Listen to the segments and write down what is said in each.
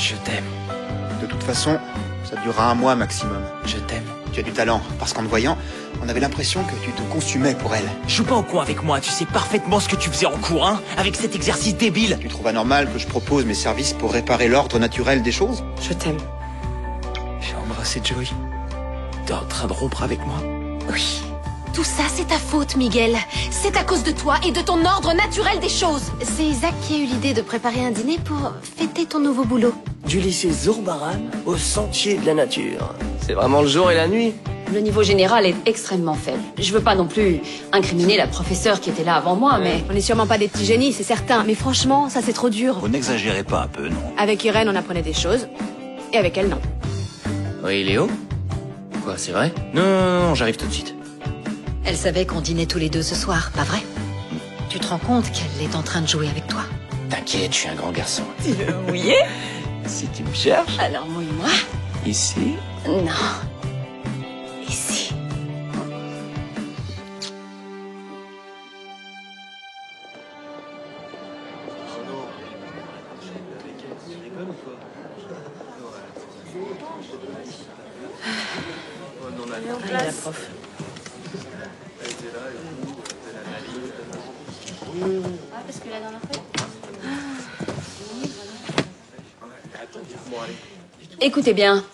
Je t'aime. De toute façon, ça durera un mois maximum. Je t'aime. Tu as du talent, parce qu'en te voyant, on avait l'impression que tu te consumais pour elle. Joue pas au con avec moi, tu sais parfaitement ce que tu faisais en cours, hein, avec cet exercice débile. Tu trouves anormal que je propose mes services pour réparer l'ordre naturel des choses? Je t'aime. J'ai embrassé Joey. T'es en train de rompre avec moi? Oui. Tout ça, c'est ta faute, Miguel. C'est à cause de toi et de ton ordre naturel des choses. C'est Isaac qui a eu l'idée de préparer un dîner pour fêter ton nouveau boulot. Du lycée Zurbaran au sentier de la nature. C'est vraiment le jour et la nuit. Le niveau général est extrêmement faible. Je veux pas non plus incriminer la professeure qui était là avant moi, mais... On n'est sûrement pas des petits génies, c'est certain. Mais franchement, ça c'est trop dur. Vous n'exagérez pas un peu, non? Avec Irène, on apprenait des choses. Et avec elle, non. Oui, Léo? Quoi, c'est vrai? Non, j'arrive tout de suite. Elle savait qu'on dînait tous les deux ce soir, pas vrai? Tu te rends compte qu'elle est en train de jouer avec toi? T'inquiète, je suis un grand garçon. Tu veux mouiller? Si tu me cherches... Alors mouille-moi. Ici? Non. Ici. Allez, la prof. Parce que la dernière fois... Écoutez bien.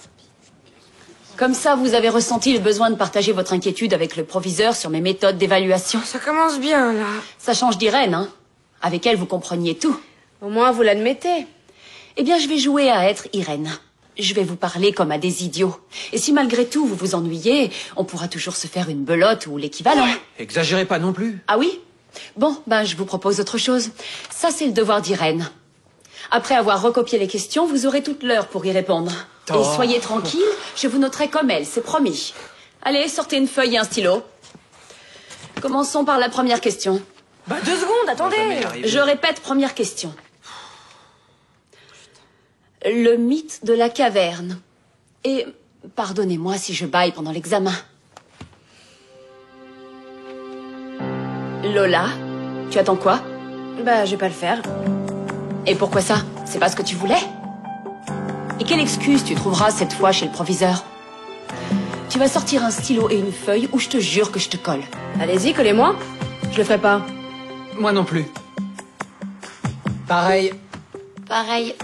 Comme ça, vous avez ressenti le besoin de partager votre inquiétude avec le proviseur sur mes méthodes d'évaluation. Ça commence bien, là. Ça change d'Irène, hein. Avec elle, vous compreniez tout. Au moins, vous l'admettez. Eh bien, je vais jouer à être Irène. Je vais vous parler comme à des idiots. Et si malgré tout, vous vous ennuyez, on pourra toujours se faire une belote ou l'équivalent. Exagérez pas non plus. Ah oui? Bon, ben, je vous propose autre chose. Ça, c'est le devoir d'Irène. Après avoir recopié les questions, vous aurez toute l'heure pour y répondre. Et soyez tranquille, je vous noterai comme elle, c'est promis. Allez, sortez une feuille et un stylo. Commençons par la première question. Bah, 2 secondes, attendez. Je répète, première question. Le mythe de la caverne. Et pardonnez-moi si je bâille pendant l'examen. Lola, tu attends quoi? Bah, je vais pas le faire. Et pourquoi ça? C'est pas ce que tu voulais? Et quelle excuse tu trouveras cette fois chez le proviseur? Tu vas sortir un stylo et une feuille ou je te jure que je te colle. Allez-y, collez-moi. Je le ferai pas. Moi non plus. Pareil. Pareil.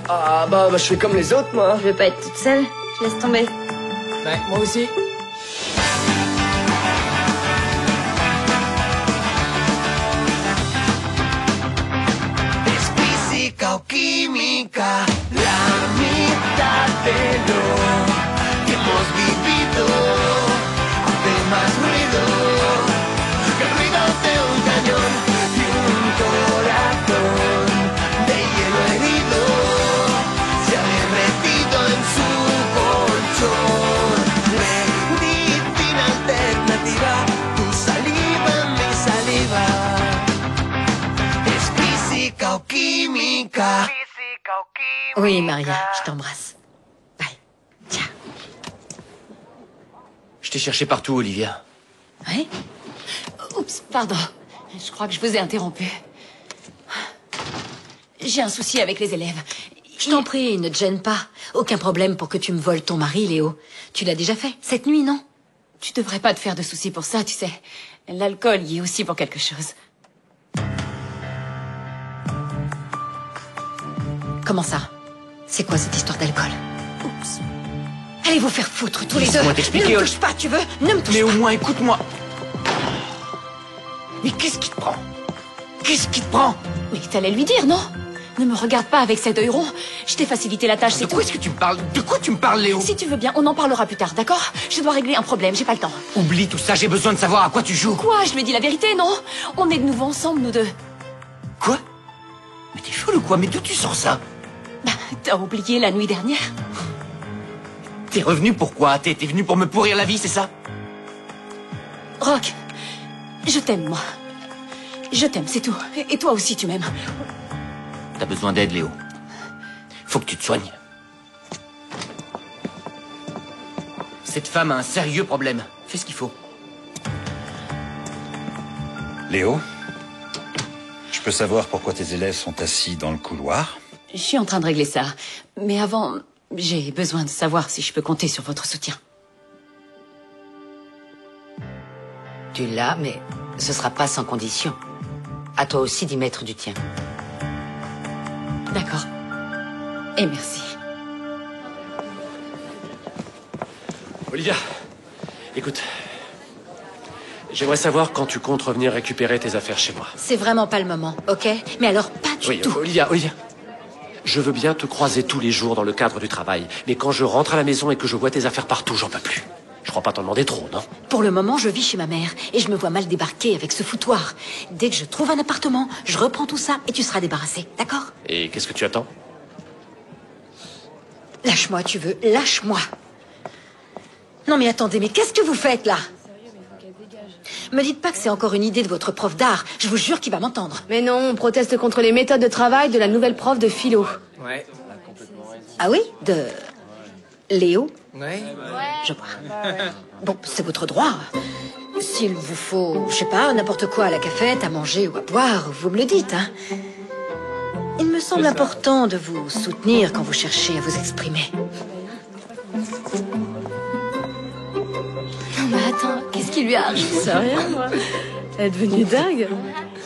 Ah bah, je fais comme les autres, moi. Je veux pas être toute seule. Je laisse tomber. Ouais, moi aussi. Es física o química, la mitad de lo que hemos vivido hace más ruido que el ruido de un cañón y un corazón de hielo herido se ha derretido en su colchón. Medicina alternativa, tu saliva, mi saliva. Es física o química. Oui, Maria, je t'embrasse. Bye. Ciao. Je t'ai cherché partout, Olivia. Ouais? Oups, pardon. Je crois que je vous ai interrompu. J'ai un souci avec les élèves. Je t'en prie, ne te gêne pas. Aucun problème pour que tu me voles ton mari, Léo. Tu l'as déjà fait, cette nuit, non? Tu devrais pas te faire de soucis pour ça, tu sais. L'alcool y est aussi pour quelque chose. Comment ça? C'est quoi cette histoire d'alcool? Oups. Allez vous faire foutre, tous les deux. Laisse-moi t'expliquer, Ne me touche pas, tu veux? Ne me touche Mais pas. au moins, écoute-moi. Mais qu'est-ce qui te prend? Qu'est-ce qui te prend? Mais t'allais lui dire, non? Ne me regarde pas avec cet œil rond. Je t'ai facilité la tâche, c'est De tout. quoi est-ce que tu me parles? De quoi tu me parles, Léo? Si tu veux bien, on en parlera plus tard, d'accord? Je dois régler un problème, j'ai pas le temps. Oublie tout ça, j'ai besoin de savoir à quoi tu joues. Quoi? Je lui ai dit la vérité, non? On est de nouveau ensemble, nous deux. Quoi? Mais t'es folle ou quoi? Mais d'où tu sors ça? Bah, t'as oublié la nuit dernière? T'es revenu pourquoi? T'es venu pour me pourrir la vie, c'est ça? Rock, je t'aime, moi. Je t'aime, c'est tout. Et toi aussi, tu m'aimes. T'as besoin d'aide, Léo. Faut que tu te soignes. Cette femme a un sérieux problème. Fais ce qu'il faut. Léo, je peux savoir pourquoi tes élèves sont assis dans le couloir? Je suis en train de régler ça. Mais avant, j'ai besoin de savoir si je peux compter sur votre soutien. Tu l'as, mais ce sera pas sans condition. À toi aussi d'y mettre du tien. D'accord. Et merci. Olivia, écoute. J'aimerais savoir quand tu comptes revenir récupérer tes affaires chez moi. C'est vraiment pas le moment, ok? Mais alors, pas du tout. Olivia. Je veux bien te croiser tous les jours dans le cadre du travail. Mais quand je rentre à la maison et que je vois tes affaires partout, j'en peux plus. Je crois pas t'en demander trop, non? Pour le moment, je vis chez ma mère et je me vois mal débarquer avec ce foutoir. Dès que je trouve un appartement, je reprends tout ça et tu seras débarrassé, d'accord? Et qu'est-ce que tu attends? Lâche-moi, tu veux, lâche-moi. Non mais attendez, mais qu'est-ce que vous faites là? Me dites pas que c'est encore une idée de votre prof d'art. Je vous jure qu'il va m'entendre. Mais non, on proteste contre les méthodes de travail de la nouvelle prof de philo. Ouais. Ah oui? De... Léo? Ouais. Je vois. Bon, c'est votre droit. S'il vous faut, je sais pas, n'importe quoi à la cafette, à manger ou à boire, vous me le dites, hein. Il me semble important de vous soutenir quand vous cherchez à vous exprimer. Non mais attends, qu'est-ce qui lui arrive? Je sais rien, moi. Elle est devenue dingue.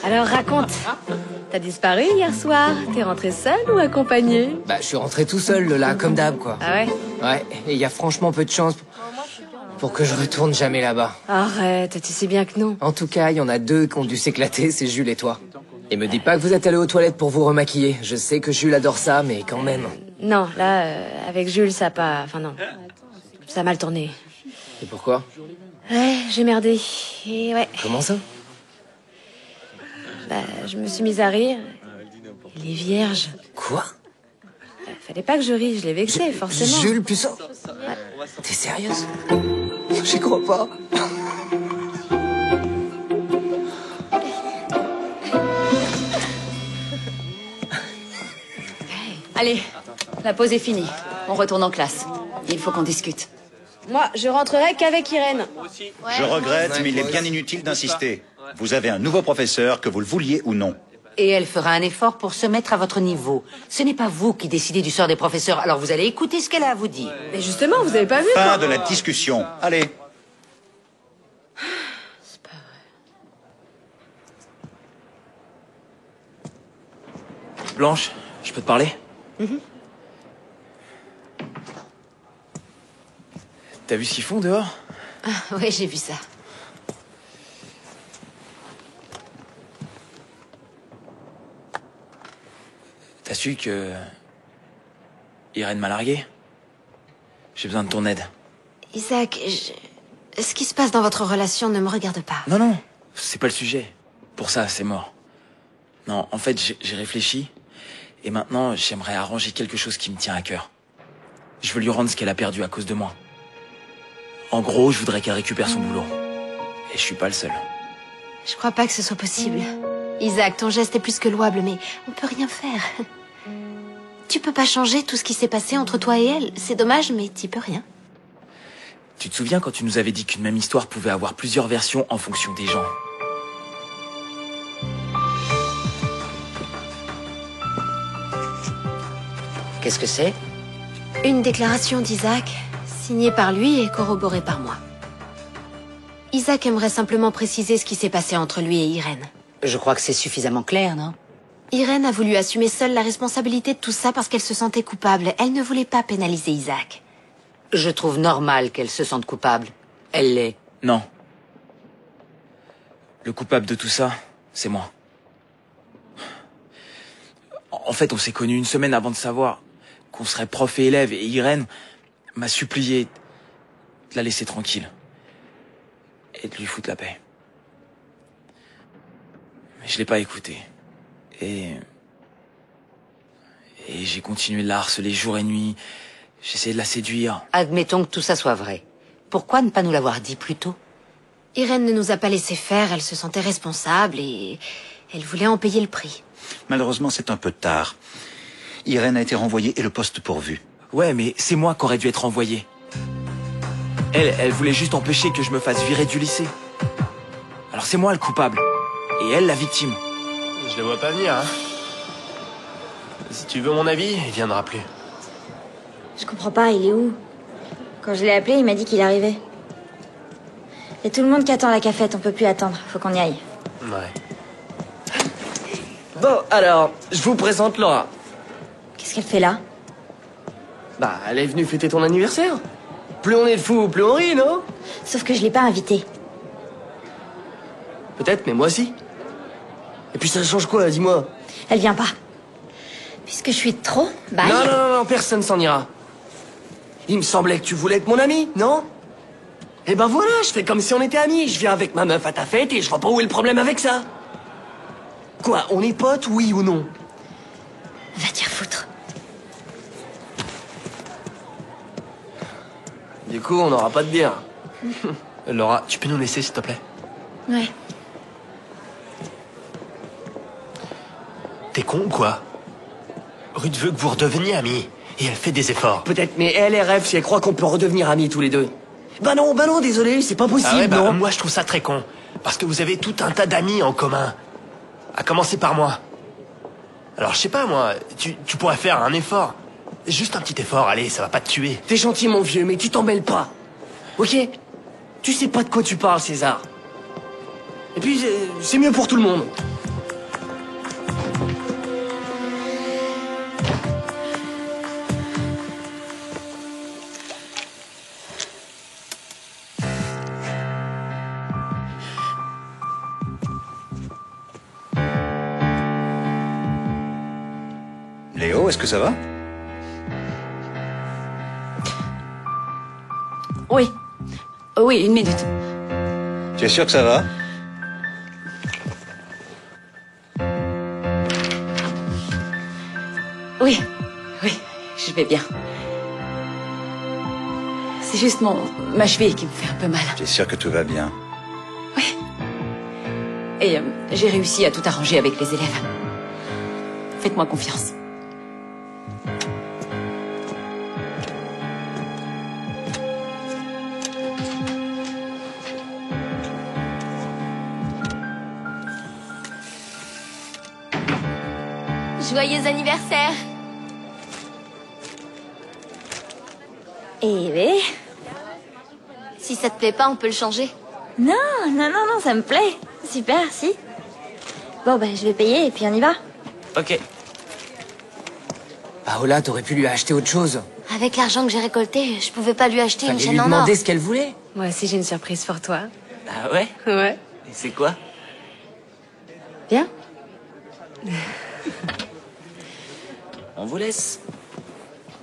Alors raconte. T'as disparu hier soir? T'es rentré seul ou accompagné? Bah, je suis rentré tout seul, Lola, comme d'hab, quoi. Ah ouais? Ouais, et il y a franchement peu de chance pour que je retourne jamais là-bas. Arrête, tu sais bien que non. En tout cas, il y en a deux qui ont dû s'éclater, c'est Jules et toi. Et me dis pas que vous êtes allés aux toilettes pour vous remaquiller. Je sais que Jules adore ça, mais quand même. Non, là, avec Jules, ça a pas... Enfin non. Ça a mal tourné. Et pourquoi? Ouais, j'ai merdé. Et ouais. Comment ça? Bah, je me suis mise à rire. Il est vierge. Quoi? Fallait pas que je rie, je l'ai vexé, forcément. Jules Puceau? T'es sérieuse? J'y crois pas. Allez, la pause est finie. On retourne en classe. Il faut qu'on discute. Moi, je rentrerai qu'avec Irène. Je regrette, mais il est bien inutile d'insister. Vous avez un nouveau professeur, que vous le vouliez ou non. Et elle fera un effort pour se mettre à votre niveau. Ce n'est pas vous qui décidez du sort des professeurs, alors vous allez écouter ce qu'elle a à vous dire. Mais justement, vous avez pas vu, Fin quoi. de la discussion. Allez. C'est pas vrai. Blanche, je peux te parler? T'as vu ce qu'ils font dehors? Ouais, j'ai vu ça. T'as su que... Irène m'a largué? J'ai besoin de ton aide. Isaac, ce qui se passe dans votre relation ne me regarde pas. Non, c'est pas le sujet. Pour ça, c'est mort. Non, en fait, j'ai réfléchi. Et maintenant, j'aimerais arranger quelque chose qui me tient à cœur. Je veux lui rendre ce qu'elle a perdu à cause de moi. En gros, je voudrais qu'elle récupère son boulot. Et je suis pas le seul. Je crois pas que ce soit possible. Isaac, ton geste est plus que louable, mais on peut rien faire. Tu peux pas changer tout ce qui s'est passé entre toi et elle. C'est dommage, mais t'y peux rien. Tu te souviens quand tu nous avais dit qu'une même histoire pouvait avoir plusieurs versions en fonction des gens? Qu'est-ce que c'est? Une déclaration d'Isaac, signée par lui et corroborée par moi. Isaac aimerait simplement préciser ce qui s'est passé entre lui et Irène. Je crois que c'est suffisamment clair, non? Irène a voulu assumer seule la responsabilité de tout ça parce qu'elle se sentait coupable. Elle ne voulait pas pénaliser Isaac. Je trouve normal qu'elle se sente coupable. Elle l'est. Non. Le coupable de tout ça, c'est moi. En fait, on s'est connus une semaine avant de savoir qu'on serait prof et élève, et Irène m'a supplié de la laisser tranquille. Et de lui foutre la paix. Mais je l'ai pas écouté. Et j'ai continué de la harceler jour et nuit. J'essayais de la séduire. Admettons que tout ça soit vrai. Pourquoi ne pas nous l'avoir dit plus tôt? Irène ne nous a pas laissé faire, elle se sentait responsable et elle voulait en payer le prix. Malheureusement, c'est un peu tard. Irène a été renvoyée et le poste pourvu. Ouais, mais c'est moi qui aurais dû être renvoyé. Elle voulait juste empêcher que je me fasse virer du lycée. Alors c'est moi le coupable. Et elle la victime. Je le vois pas venir, hein. Si tu veux mon avis, il viendra plus. Je comprends pas, il est où? Quand je l'ai appelé, il m'a dit qu'il arrivait. Il y a tout le monde qui attend à la cafette, on peut plus attendre, faut qu'on y aille. Ouais. Bon, alors, je vous présente Laura. Qu'est-ce qu'elle fait là? Bah, elle est venue fêter ton anniversaire. Plus on est de fous, plus on rit, non? Sauf que je l'ai pas invitée. Peut-être, mais moi aussi. Et puis ça change quoi, dis-moi? Elle vient pas. Puisque je suis de trop, bye. Non, personne s'en ira. Il me semblait que tu voulais être mon ami, non? Eh ben voilà, je fais comme si on était amis. Je viens avec ma meuf à ta fête et je vois pas où est le problème avec ça. Quoi, on est potes, oui ou non? Va te faire foutre. Du coup, on n'aura pas de bière. Laura, tu peux nous laisser, s'il te plaît? Ouais. T'es con ou quoi? Ruth veut que vous redeveniez amis. Et elle fait des efforts. Peut-être, mais elle rêve si elle croit qu'on peut redevenir amis tous les deux. Bah non, désolé, c'est pas possible, Ah ouais, non. moi je trouve ça très con. Parce que vous avez tout un tas d'amis en commun. À commencer par moi. Alors je sais pas moi, tu pourrais faire un effort. Juste un petit effort, allez, ça va pas te tuer. T'es gentil mon vieux, mais tu t'en mêles pas. Ok? Tu sais pas de quoi tu parles, César. Et puis, c'est mieux pour tout le monde. Léo, est-ce que ça va? Oui. Oui, une minute. Tu es sûr que ça va? Oui, je vais bien. C'est juste ma cheville qui me fait un peu mal. Tu es sûr que tout va bien? Et j'ai réussi à tout arranger avec les élèves. Faites-moi confiance. Joyeux anniversaire. Eh oui. Si ça te plaît pas, on peut le changer. Non, ça me plaît. Super, si. Bon, je vais payer et puis on y va. Ok. Paola, t'aurais pu lui acheter autre chose. Avec l'argent que j'ai récolté, je pouvais pas lui acheter une Fallait chaîne lui en or. demander ce qu'elle voulait. Moi aussi, j'ai une surprise pour toi. Ah ouais? Ouais. Et c'est quoi? Bien? On vous laisse.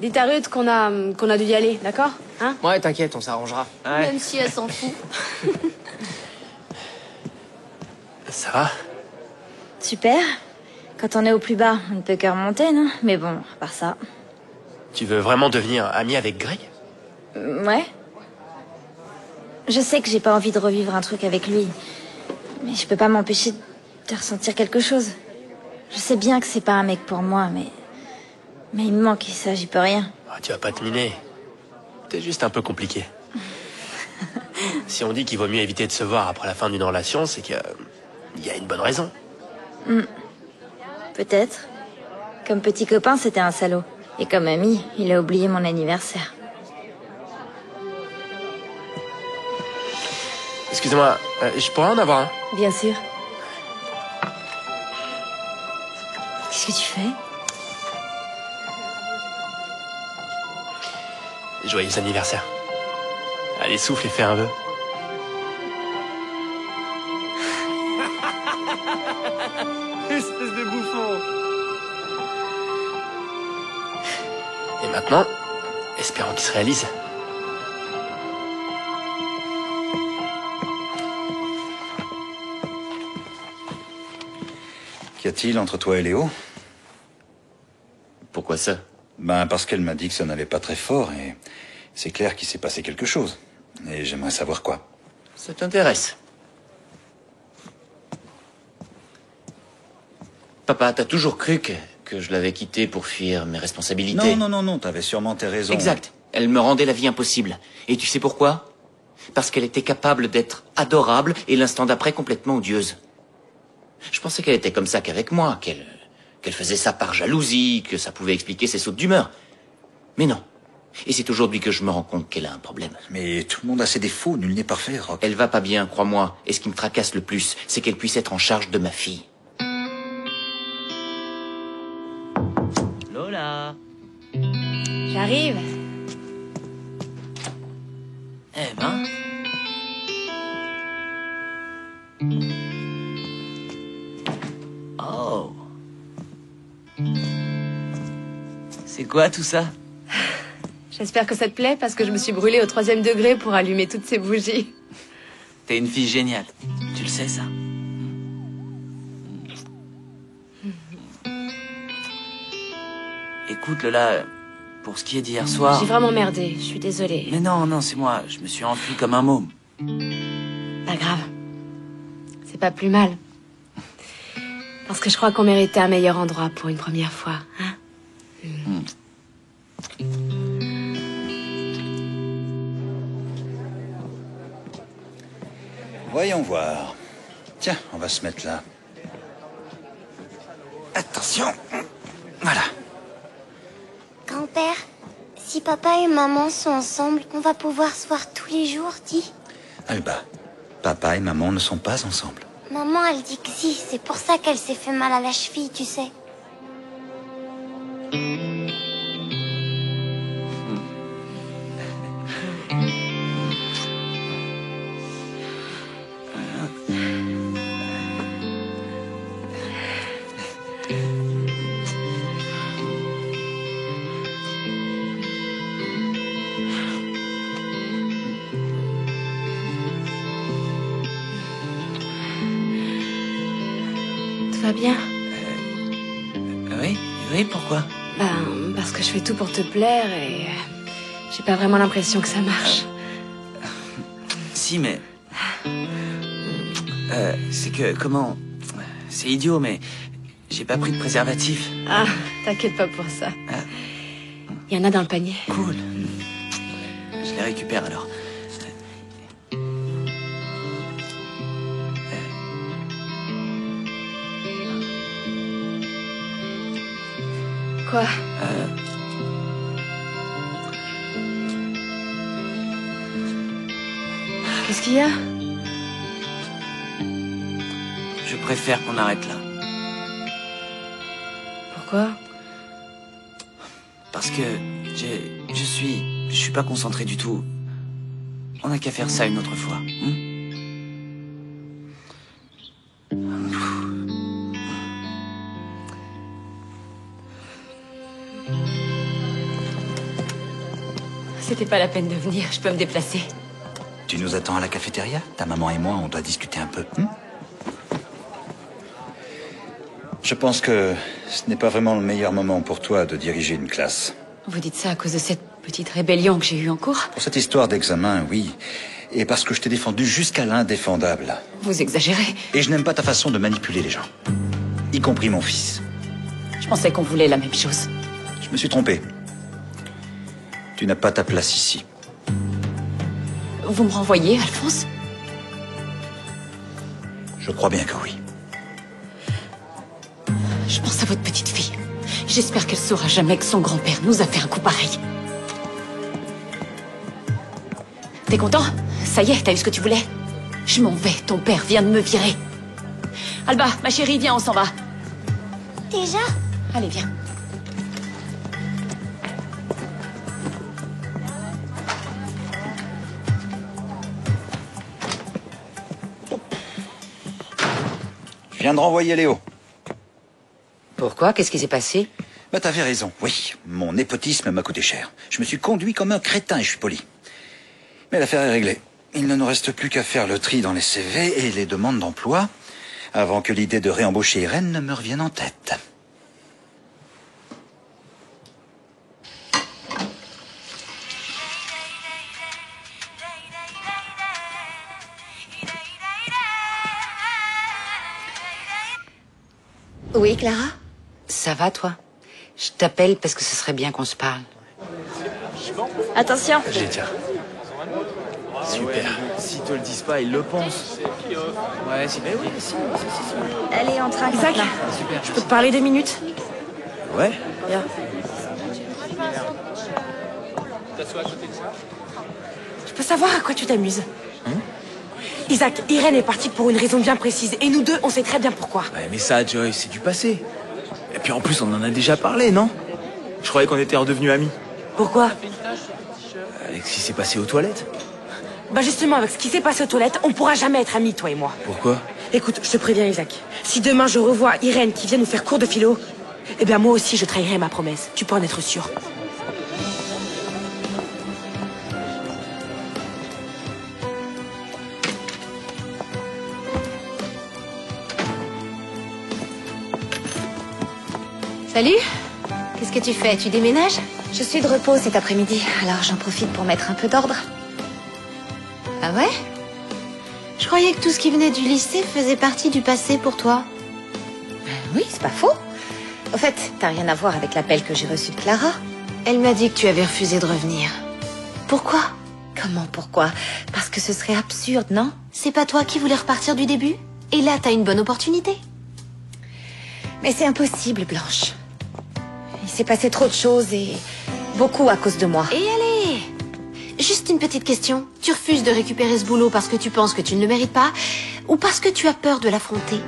Dites à Ruth qu'on a dû y aller, d'accord? Hein? Ouais, t'inquiète, on s'arrangera. Même si elle s'en fout. Ça va? Super. Quand on est au plus bas, on ne peut que remonter, non? Mais bon, à part ça. Tu veux vraiment devenir ami avec Greg? Ouais. Je sais que j'ai pas envie de revivre un truc avec lui. Mais je peux pas m'empêcher de ressentir quelque chose. Je sais bien que c'est pas un mec pour moi, mais il me manque et ça, j'y peux rien. Ah, tu vas pas te miner. T'es juste un peu compliqué. Si on dit qu'il vaut mieux éviter de se voir après la fin d'une relation, c'est qu'il y a une bonne raison. Peut-être. Comme petit copain, c'était un salaud. Et comme ami, il a oublié mon anniversaire. Excusez-moi, je pourrais en avoir un? Bien sûr. Qu'est-ce que tu fais? Joyeux anniversaire. Allez, souffle et fais un vœu. Espèce de bouffon. Et maintenant, espérons qu'il se réalise. Qu'y a-t-il entre toi et Léo? Pourquoi ça? Parce qu'elle m'a dit que ça n'allait pas très fort et c'est clair qu'il s'est passé quelque chose. Et j'aimerais savoir quoi. Ça t'intéresse? Papa, t'as toujours cru que je l'avais quittée pour fuir mes responsabilités? Non, t'avais sûrement tes raisons. Exact. Elle me rendait la vie impossible. Et tu sais pourquoi? Parce qu'elle était capable d'être adorable et l'instant d'après complètement odieuse. Je pensais qu'elle était comme ça qu'avec moi, qu'elle faisait ça par jalousie, que ça pouvait expliquer ses sautes d'humeur. Mais non. Et c'est aujourd'hui que je me rends compte qu'elle a un problème. Mais tout le monde a ses défauts, nul n'est parfait, Rock. Elle va pas bien, crois-moi. Et ce qui me tracasse le plus, c'est qu'elle puisse être en charge de ma fille. Lola. J'arrive. Eh ben... Oh. C'est quoi tout ça? J'espère que ça te plaît parce que je me suis brûlée au 3e degré pour allumer toutes ces bougies. T'es une fille géniale. Tu le sais, ça? Écoute, Lola, pour ce qui est d'hier soir... J'ai vraiment merdé, je suis désolée. Mais non, c'est moi. Je me suis enfui comme un môme. Pas grave. C'est pas plus mal. Parce que je crois qu'on méritait un meilleur endroit pour une première fois, hein? Voyons voir. Tiens, on va se mettre là. Attention. Voilà. Grand-père, si papa et maman sont ensemble, on va pouvoir se voir tous les jours, dis. Alba, papa et maman ne sont pas ensemble. Maman, elle dit que si, c'est pour ça qu'elle s'est fait mal à la cheville, tu sais. Tout va bien? Oui, pourquoi? Parce que je fais tout pour te plaire et... j'ai pas vraiment l'impression que ça marche. Si, mais... c'est que, comment... C'est idiot, mais... j'ai pas pris de préservatif. Ah, t'inquiète pas pour ça. Il y en a dans le panier. Cool. Je les récupère alors. Quoi? Qu'est-ce qu'il y a? Je préfère qu'on arrête là. Pourquoi? Parce que je suis pas concentré du tout. On n'a qu'à faire ça une autre fois. C'était pas la peine de venir, je peux me déplacer. Tu nous attends à la cafétéria? Ta maman et moi, on doit discuter un peu. Je pense que ce n'est pas vraiment le meilleur moment pour toi de diriger une classe. Vous dites ça à cause de cette petite rébellion que j'ai eue en cours? Pour cette histoire d'examen, oui. Et parce que je t'ai défendu jusqu'à l'indéfendable. Vous exagérez. Et je n'aime pas ta façon de manipuler les gens. Y compris mon fils. Je pensais qu'on voulait la même chose. Je me suis trompé. Tu n'as pas ta place ici. Vous me renvoyez, Alphonse? Je crois bien que oui. Je pense à votre petite fille. J'espère qu'elle saura jamais que son grand-père nous a fait un coup pareil. T'es content? Ça y est, t'as eu ce que tu voulais? Je m'en vais, ton père vient de me virer. Alba, ma chérie, viens, on s'en va. Déjà? Allez, viens. Je viens de renvoyer Léo. Pourquoi? Qu'est-ce qui s'est passé? Bah t'avais raison, oui. Mon népotisme m'a coûté cher. Je me suis conduit comme un crétin et je suis poli. Mais l'affaire est réglée. Il ne nous reste plus qu'à faire le tri dans les CV et les demandes d'emploi avant que l'idée de réembaucher Irène ne me revienne en tête. Oui, Clara? Ça va, toi? Je t'appelle parce que ce serait bien qu'on se parle. Attention. J'ai tiens. Super. te le disent pas, ils le pensent. Ouais, c'est... Mais oui, si. Allez, on trinque. Isaac, Super. je peux te parler 2 minutes? Ouais. Viens. Je peux savoir à quoi tu t'amuses? Isaac, Irène est partie pour une raison bien précise. Et nous deux, on sait très bien pourquoi. Ouais, mais ça, Joy, c'est du passé. Et puis en plus, on en a déjà parlé, non? Je croyais qu'on était redevenus amis. Pourquoi? Avec ce qui s'est passé aux toilettes. Bah justement, avec ce qui s'est passé aux toilettes, on pourra jamais être amis, toi et moi. Pourquoi? Écoute, je te préviens, Isaac. Si demain je revois Irène qui vient nous faire cours de philo, eh bien moi aussi je trahirai ma promesse. Tu peux en être sûr. Salut. Qu'est-ce que tu fais? Tu déménages? Je suis de repos cet après-midi, alors j'en profite pour mettre un peu d'ordre. Ah ouais? Je croyais que tout ce qui venait du lycée faisait partie du passé pour toi. Oui, c'est pas faux. Au fait, t'as rien à voir avec l'appel que j'ai reçu de Clara. Elle m'a dit que tu avais refusé de revenir. Pourquoi? Comment pourquoi? Parce que ce serait absurde, non? C'est pas toi qui voulais repartir du début? Et là, t'as une bonne opportunité. Mais c'est impossible, Blanche. Il s'est passé trop de choses et beaucoup à cause de moi. Et allez! Juste une petite question. Tu refuses de récupérer ce boulot parce que tu penses que tu ne le mérites pas ou parce que tu as peur de l'affronter?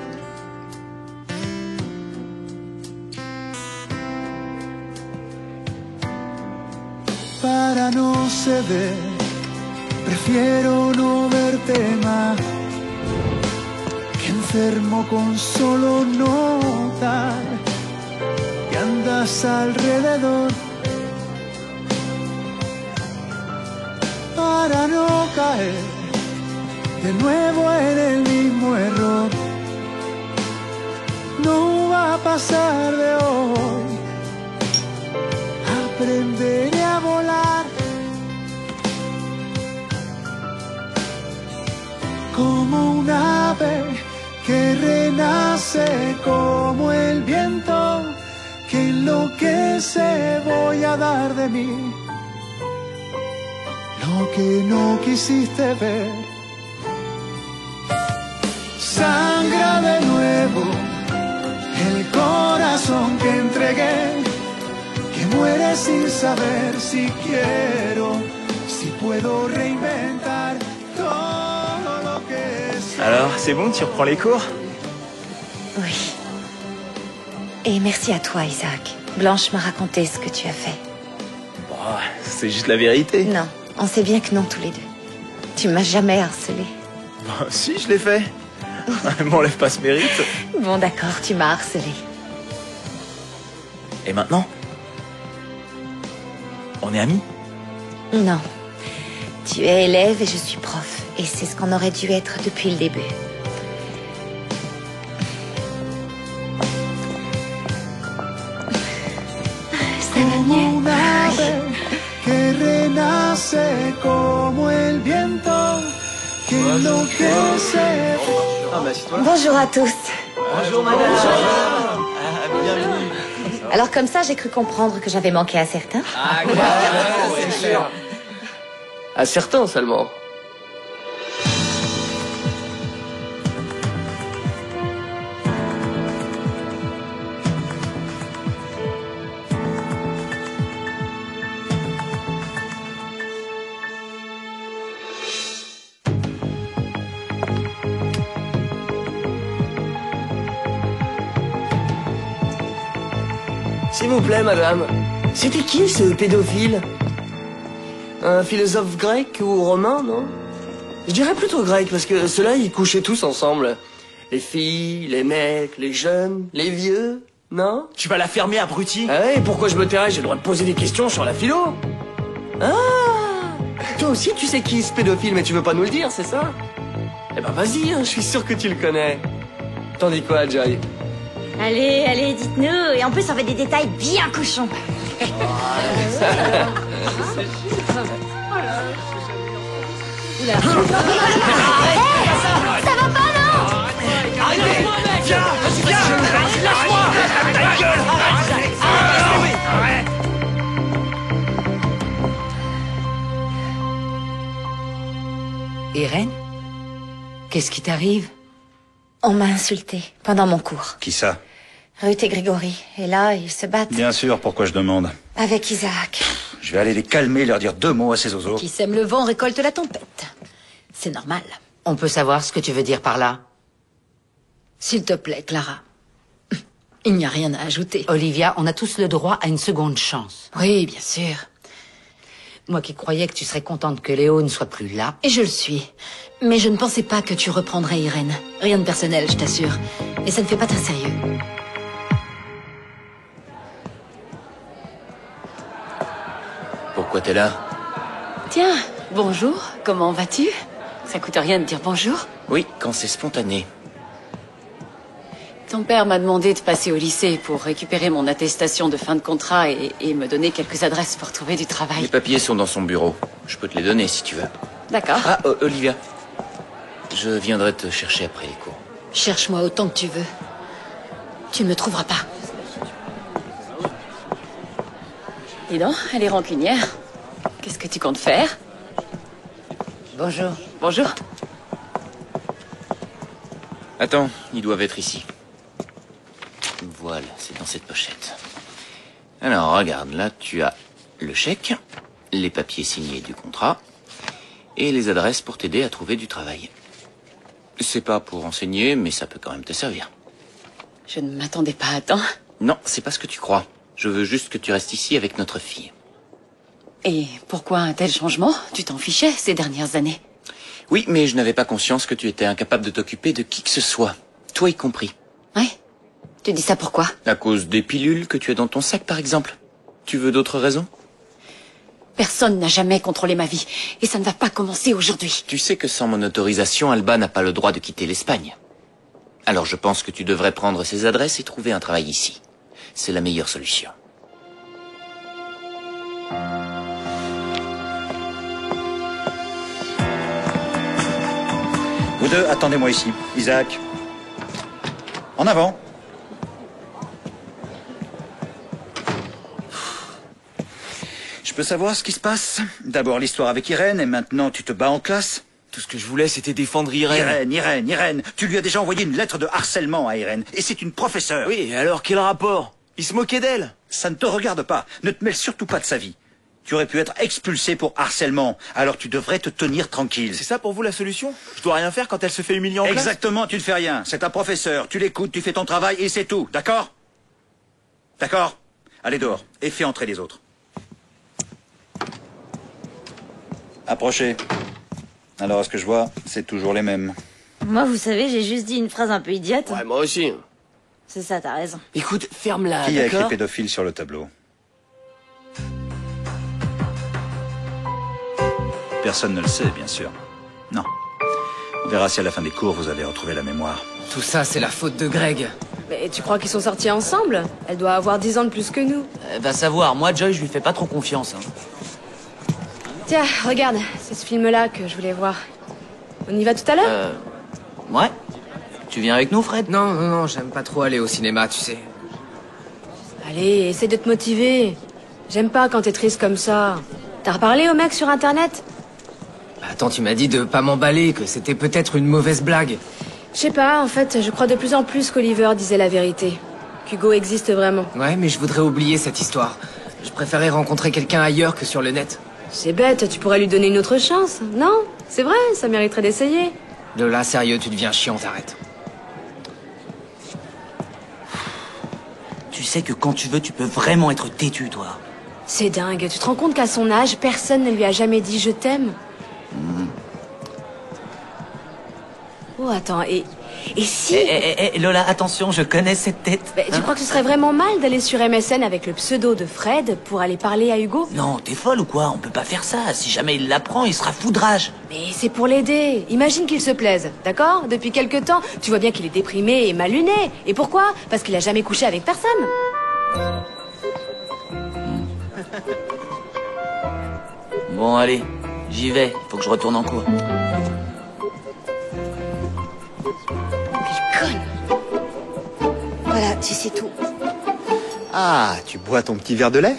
Para no ceder, prefiero no verte más. Que enfermo con solo notar que andas alrededor. Para no caer de nuevo en el mismo error. No va a pasar de hoy. Aprenderé a volar como un ave que renace, como el viento que enloquece. Voy a dar de mí lo que no quisiste ver. Sangra de nuevo el corazón que entregué, que muere sin saber si quiero, si puedo reinventar todo lo que sé. Alors, c'est bon, tu reprends les cours? Oui. Et merci à toi, Isaac. Blanche m'a raconté ce que tu as fait. Bon, c'est juste la vérité. Non, on sait bien que non, tous les deux. Tu m'as jamais harcelé. Bon, si, je l'ai fait. M'enlève pas ce mérite. Bon, d'accord, tu m'as harcelé. Et maintenant? On est amis? Non. Tu es élève et je suis prof. Et c'est ce qu'on aurait dû être depuis le début. Como un ave que renace, como el viento que enloquece. Bonjour à tous. Bonjour madame. Bienvenue. Alors comme ça, j'ai cru comprendre que j'avais manqué à certains. Ah, c'est sûr. À certains seulement. S'il vous plaît, madame, c'était qui ce pédophile? Un philosophe grec ou romain, non? Je dirais plutôt grec, parce que ceux-là, ils couchaient tous ensemble. Les filles, les mecs, les jeunes, les vieux, non? Tu vas la fermer, abruti? Ah ouais, pourquoi je me tairais? J'ai le droit de poser des questions sur la philo. Ah! Toi aussi, tu sais qui est ce pédophile, mais tu veux pas nous le dire, c'est ça? Eh ben vas-y, hein, je suis sûr que tu le connais. T'en dis quoi, Joy? Allez, allez, dites-nous. Et en plus, on fait des détails bien cochons. Ça va pas, non? Arrêtez! Viens! Viens! Lâche-moi! Ta gueule! Arrête! Irène? Qu'est-ce qui t'arrive? On m'a insulté pendant mon cours. Qui ça? Ruth et Grégory. Et là, ils se battent. Bien sûr, pourquoi je demande? Avec Isaac. Je vais aller les calmer, leur dire 2 mots à ces oiseaux. Qui sème le vent récolte la tempête. C'est normal. On peut savoir ce que tu veux dire par là? S'il te plaît, Clara. Il n'y a rien à ajouter. Olivia, on a tous le droit à une seconde chance. Oui, bien sûr. Moi qui croyais que tu serais contente que Léo ne soit plus là. Et je le suis. Mais je ne pensais pas que tu reprendrais Irène. Rien de personnel, je t'assure. Et ça ne fait pas très sérieux. Pourquoi t'es là? Tiens, bonjour, comment vas-tu? Ça coûte rien de dire bonjour. Oui, quand c'est spontané. Ton père m'a demandé de passer au lycée pour récupérer mon attestation de fin de contrat et me donner quelques adresses pour trouver du travail. Les papiers sont dans son bureau. Je peux te les donner si tu veux. D'accord. Ah, Olivia. Je viendrai te chercher après les cours. Cherche-moi autant que tu veux. Tu ne me trouveras pas. Dis donc, elle est rancunière. Qu'est-ce que tu comptes faire? Bonjour. Bonjour. Attends, ils doivent être ici. Voilà, c'est dans cette pochette. Alors, regarde, là, tu as le chèque, les papiers signés du contrat et les adresses pour t'aider à trouver du travail. C'est pas pour enseigner, mais ça peut quand même te servir. Je ne m'attendais pas à tant. Non, c'est pas ce que tu crois. Je veux juste que tu restes ici avec notre fille. Et pourquoi un tel changement? Tu t'en fichais ces dernières années. Oui, mais je n'avais pas conscience que tu étais incapable de t'occuper de qui que ce soit, toi y compris. Ouais? Tu dis ça pourquoi? À cause des pilules que tu as dans ton sac, par exemple. Tu veux d'autres raisons? Personne n'a jamais contrôlé ma vie, et ça ne va pas commencer aujourd'hui. Tu sais que sans mon autorisation, Alba n'a pas le droit de quitter l'Espagne. Alors je pense que tu devrais prendre ses adresses et trouver un travail ici. C'est la meilleure solution. Vous deux, attendez-moi ici. Isaac. En avant. Je peux savoir ce qui se passe? D'abord l'histoire avec Irène et maintenant tu te bats en classe? Tout ce que je voulais, c'était défendre Irène. Irène. Tu lui as déjà envoyé une lettre de harcèlement à Irène. Et c'est une professeure. Oui, et alors quel rapport? Il se moquait d'elle. Ça ne te regarde pas. Ne te mêle surtout pas de sa vie. Tu aurais pu être expulsé pour harcèlement. Alors tu devrais te tenir tranquille. C'est ça pour vous la solution? Je dois rien faire quand elle se fait humilier en classe? Exactement, tu ne fais rien. C'est un professeur. Tu l'écoutes, tu fais ton travail et c'est tout. D'accord? D'accord? Allez dehors et fais entrer les autres. Approchez. Alors, à ce que je vois, c'est toujours les mêmes. Moi, vous savez, j'ai juste dit une phrase un peu idiote. Ouais, moi aussi. C'est ça, t'as raison. Écoute, ferme-la, Qui a écrit d'accord? pédophile sur le tableau? Personne ne le sait, bien sûr. Non. On verra si à la fin des cours, vous avez retrouvé la mémoire. Tout ça, c'est la faute de Greg. Mais tu crois qu'ils sont sortis ensemble? Elle doit avoir 10 ans de plus que nous. Va savoir, moi Joy, je lui fais pas trop confiance. Tiens, regarde, c'est ce film-là que je voulais voir. On y va tout à l'heure? Ouais. Tu viens avec nous, Fred? Non, j'aime pas trop aller au cinéma, tu sais. Allez, essaie de te motiver. J'aime pas quand t'es triste comme ça. T'as reparlé au mec sur Internet? Attends, tu m'as dit de pas m'emballer, que c'était peut-être une mauvaise blague. Je sais pas, en fait, je crois de plus en plus qu'Oliver disait la vérité. Qu'Hugo existe vraiment. Ouais, mais je voudrais oublier cette histoire. Je préférais rencontrer quelqu'un ailleurs que sur le net. C'est bête, tu pourrais lui donner une autre chance, non? C'est vrai, ça mériterait d'essayer. Lola, sérieux, tu deviens chiant, t'arrêtes. Tu sais que quand tu veux, tu peux vraiment être têtu, toi. C'est dingue, tu te rends compte qu'à son âge, personne ne lui a jamais dit « je t'aime » Oh, attends, et si... Lola, attention, je connais cette tête. Tu crois que ce serait vraiment mal d'aller sur MSN avec le pseudo de Fred pour aller parler à Hugo? Non, t'es folle ou quoi? On peut pas faire ça. Si jamais il l'apprend, il sera foudrage. Mais c'est pour l'aider. Imagine qu'il se plaise, d'accord? Depuis quelque temps, tu vois bien qu'il est déprimé et mal luné. Et pourquoi? Parce qu'il a jamais couché avec personne. Bon, allez, j'y vais. Faut que je retourne en cours. Voilà, tu sais tout. Ah, tu bois ton petit verre de lait?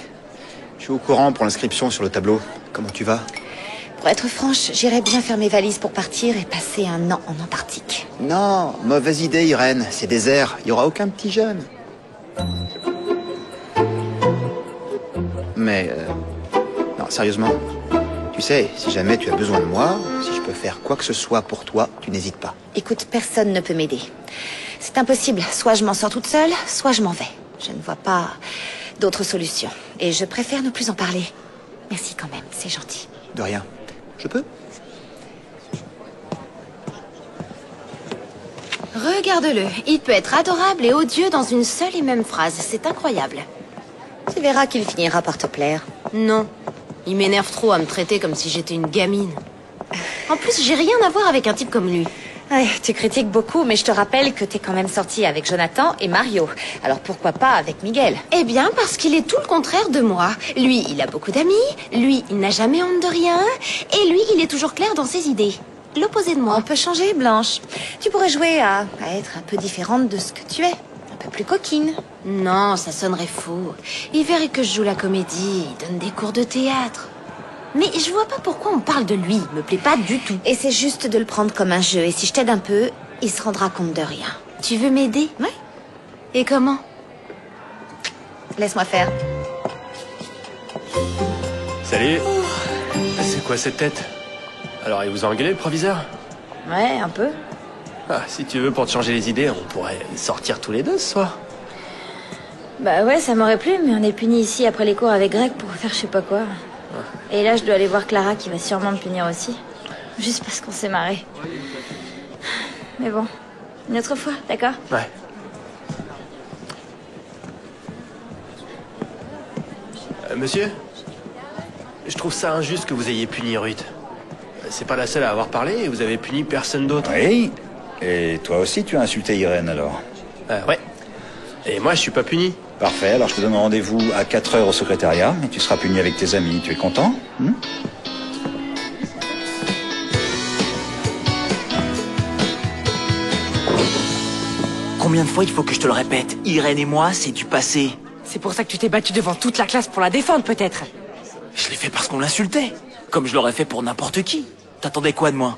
Je suis au courant pour l'inscription sur le tableau. Comment tu vas? Pour être franche, j'irais bien faire mes valises pour partir et passer un an en Antarctique. Non, mauvaise idée, Irène. C'est désert. Il y aura aucun petit jeune. Mais, non, sérieusement. Tu sais, si jamais tu as besoin de moi, si je peux faire quoi que ce soit pour toi, tu n'hésites pas. Écoute, personne ne peut m'aider. C'est impossible. Soit je m'en sors toute seule, soit je m'en vais. Je ne vois pas d'autre solution. Et je préfère ne plus en parler. Merci quand même, c'est gentil. De rien. Je peux? Regarde-le. Il peut être adorable et odieux dans une seule et même phrase. C'est incroyable. Tu verras qu'il finira par te plaire. Non. Il m'énerve trop à me traiter comme si j'étais une gamine. En plus, j'ai rien à voir avec un type comme lui. Ouais, tu critiques beaucoup, mais je te rappelle que t'es quand même sortie avec Jonathan et Mario. Alors pourquoi pas avec Miguel? Eh bien, parce qu'il est tout le contraire de moi. Lui, il a beaucoup d'amis. Lui, il n'a jamais honte de rien. Et lui, il est toujours clair dans ses idées. L'opposé de moi. On peut changer, Blanche. Tu pourrais jouer à être un peu différente de ce que tu es. Un peu plus coquine. Non, ça sonnerait faux. Il verrait que je joue la comédie, il donne des cours de théâtre. Mais je vois pas pourquoi on parle de lui, il me plaît pas du tout. Et c'est juste de le prendre comme un jeu, et si je t'aide un peu, il se rendra compte de rien. Tu veux m'aider? Ouais. Et comment? Laisse-moi faire. Salut. C'est quoi cette tête? Alors, il vous a engueulé, le proviseur? Ouais, un peu. Ah, si tu veux, pour te changer les idées, on pourrait sortir tous les deux ce soir. Bah ouais, ça m'aurait plu, mais on est punis ici après les cours avec Greg pour faire je sais pas quoi. Et là, je dois aller voir Clara qui va sûrement me punir aussi. Juste parce qu'on s'est marré. Mais bon, une autre fois, d'accord? Ouais. Monsieur, je trouve ça injuste que vous ayez puni Ruth. C'est pas la seule à avoir parlé et vous avez puni personne d'autre. Oui. Et toi aussi, tu as insulté Irène, alors? Ouais. Et moi, je suis pas puni. Parfait, alors je te donne rendez-vous à 4 heures au secrétariat et tu seras puni avec tes amis. Tu es content? Combien de fois il faut que je te le répète? Irène et moi, c'est du passé. C'est pour ça que tu t'es battu devant toute la classe pour la défendre, peut-être. Je l'ai fait parce qu'on l'insultait. Comme je l'aurais fait pour n'importe qui. T'attendais quoi de moi?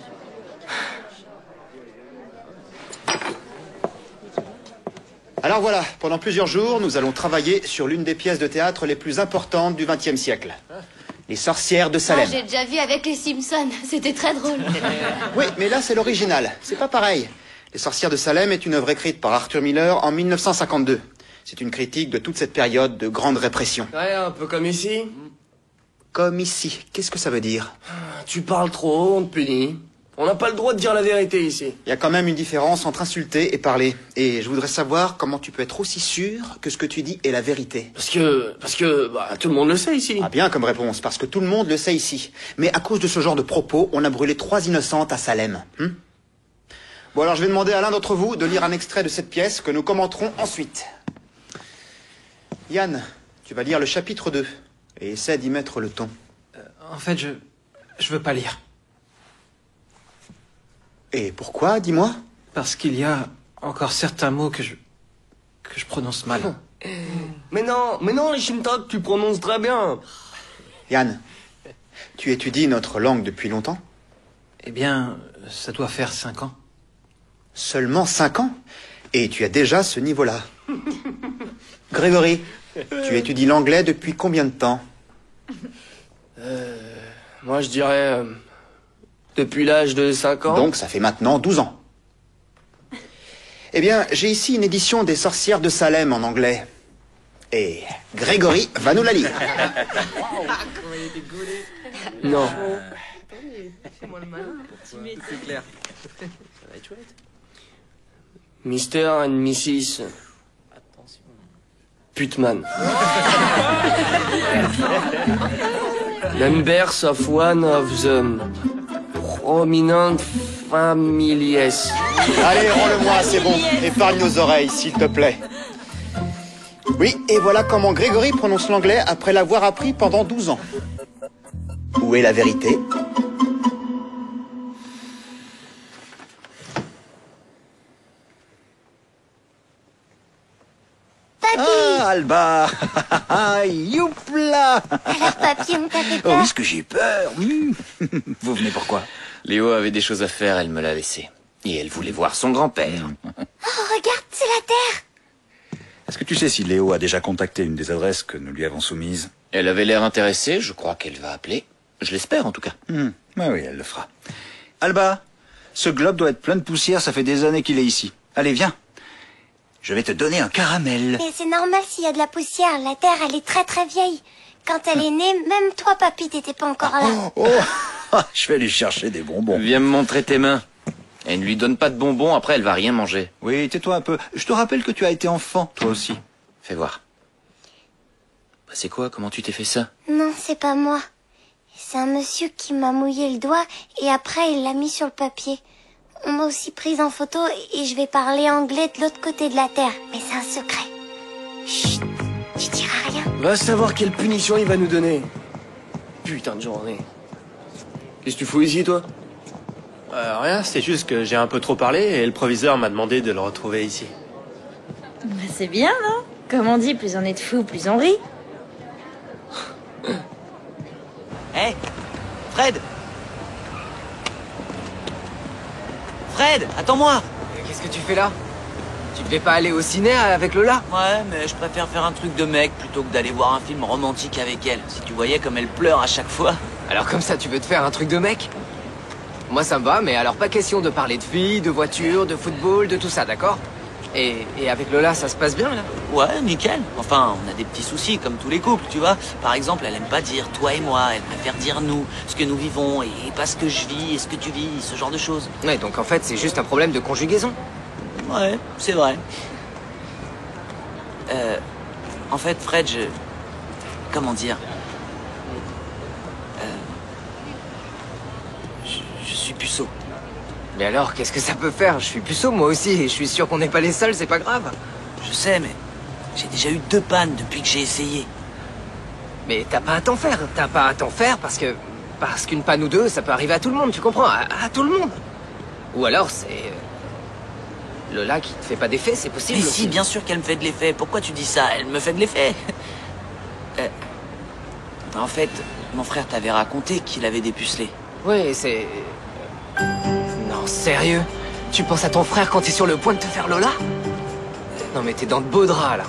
Alors voilà, pendant plusieurs jours, nous allons travailler sur l'une des pièces de théâtre les plus importantes du XXe siècle. Les sorcières de Salem. J'ai déjà vu avec les Simpsons. C'était très drôle. Oui, mais là, c'est l'original. C'est pas pareil. Les sorcières de Salem est une œuvre écrite par Arthur Miller en 1952. C'est une critique de toute cette période de grande répression. Ouais, un peu comme ici. Comme ici. Qu'est-ce que ça veut dire? Tu parles trop, on te punit. On n'a pas le droit de dire la vérité ici. Il y a quand même une différence entre insulter et parler. Et je voudrais savoir comment tu peux être aussi sûr que ce que tu dis est la vérité. Parce que tout le monde le sait ici. Ah bien comme réponse, parce que tout le monde le sait ici. Mais à cause de ce genre de propos, on a brûlé 3 innocentes à Salem. Bon alors je vais demander à l'un d'entre vous de lire un extrait de cette pièce que nous commenterons ensuite. Yann, tu vas lire le chapitre 2 et essaie d'y mettre le ton. En fait, je veux pas lire. Et pourquoi, dis-moi? Parce qu'il y a encore certains mots que je prononce mal. Mais non, les Shintok, tu prononces très bien. Yann, tu étudies notre langue depuis longtemps? Eh bien, ça doit faire 5 ans. Seulement 5 ans? Et tu as déjà ce niveau-là. Grégory, tu étudies l'anglais depuis combien de temps? Moi, je dirais... depuis l'âge de 5 ans. Donc, ça fait maintenant 12 ans. Eh bien, j'ai ici une édition des Sorcières de Salem en anglais. Et Grégory va nous la lire. Non. C'est clair. Mr. and Mrs. Putman. Members of one of the prominent families. Allez, rends-le-moi, c'est bon. Épargne nos oreilles, s'il te plaît. Oui, et voilà comment Grégory prononce l'anglais après l'avoir appris pendant 12 ans. Où est la vérité? Ah, Alba. Youpla. Alors, papy, on t'a fait Oh, peur? est-ce que j'ai peur? Vous venez pourquoi? Léo avait des choses à faire, elle me l'a laissé. Et elle voulait voir son grand-père. Oh, regarde, c'est la Terre. Est-ce que tu sais si Léo a déjà contacté une des adresses que nous lui avons soumises? Elle avait l'air intéressée, je crois qu'elle va appeler. Je l'espère, en tout cas. Oui, oui, elle le fera. Alba, ce globe doit être plein de poussière, ça fait des années qu'il est ici. Allez, viens. Je vais te donner un caramel. Mais c'est normal s'il y a de la poussière. La Terre, elle est très très vieille. Quand elle est née, même toi, papy, t'étais pas encore là. Je vais aller chercher des bonbons. Viens me montrer tes mains. Et ne lui donne pas de bonbons, après elle va rien manger. Oui, tais-toi un peu. Je te rappelle que tu as été enfant, toi aussi. Fais voir. Bah, c'est quoi? Comment tu t'es fait ça? Non, c'est pas moi. C'est un monsieur qui m'a mouillé le doigt et après il l'a mis sur le papier. On m'a aussi prise en photo et je vais parler anglais de l'autre côté de la Terre. Mais c'est un secret. Chut, tu diras rien. Va savoir quelle punition il va nous donner. Putain de journée. Qu'est-ce que tu fous ici, toi? Rien, c'est juste que j'ai un peu trop parlé et le proviseur m'a demandé de le retrouver ici. Bah, c'est bien, non? Comme on dit, plus on est de fous, plus on rit. Hé, Fred! Fred, attends-moi! Qu'est-ce que tu fais là? Tu devais pas aller au ciné avec Lola? Ouais, mais je préfère faire un truc de mec plutôt que d'aller voir un film romantique avec elle. Si tu voyais comme elle pleure à chaque fois. Alors comme ça, tu veux te faire un truc de mec? Moi ça me va, mais alors pas question de parler de filles, de voitures, de football, de tout ça, d'accord? Et avec Lola, ça se passe bien, là? Ouais, nickel. Enfin, on a des petits soucis, comme tous les couples, tu vois. Par exemple, elle aime pas dire toi et moi, elle préfère dire nous, ce que nous vivons, et pas ce que je vis et ce que tu vis, ce genre de choses. Ouais, donc en fait, c'est juste un problème de conjugaison. Ouais, c'est vrai. En fait, Fred, comment dire? Je suis puceau. Mais alors, qu'est-ce que ça peut faire? Je suis puceau, moi aussi, et je suis sûr qu'on n'est pas les seuls, c'est pas grave. Je sais, mais j'ai déjà eu 2 pannes depuis que j'ai essayé. Mais t'as pas à t'en faire, parce qu'une panne ou 2, ça peut arriver à tout le monde, tu comprends? À tout le monde. Ou alors, c'est... Lola qui te fait pas d'effet, c'est possible Mais aussi. si, bien sûr qu'elle me fait de l'effet. Pourquoi tu dis ça? Elle me fait de l'effet. En fait, mon frère t'avait raconté qu'il avait dépucelé. Oui, c'est... Non, sérieux? Tu penses à ton frère quand t'es sur le point de te faire Lola? Non mais t'es dans de beaux draps, là.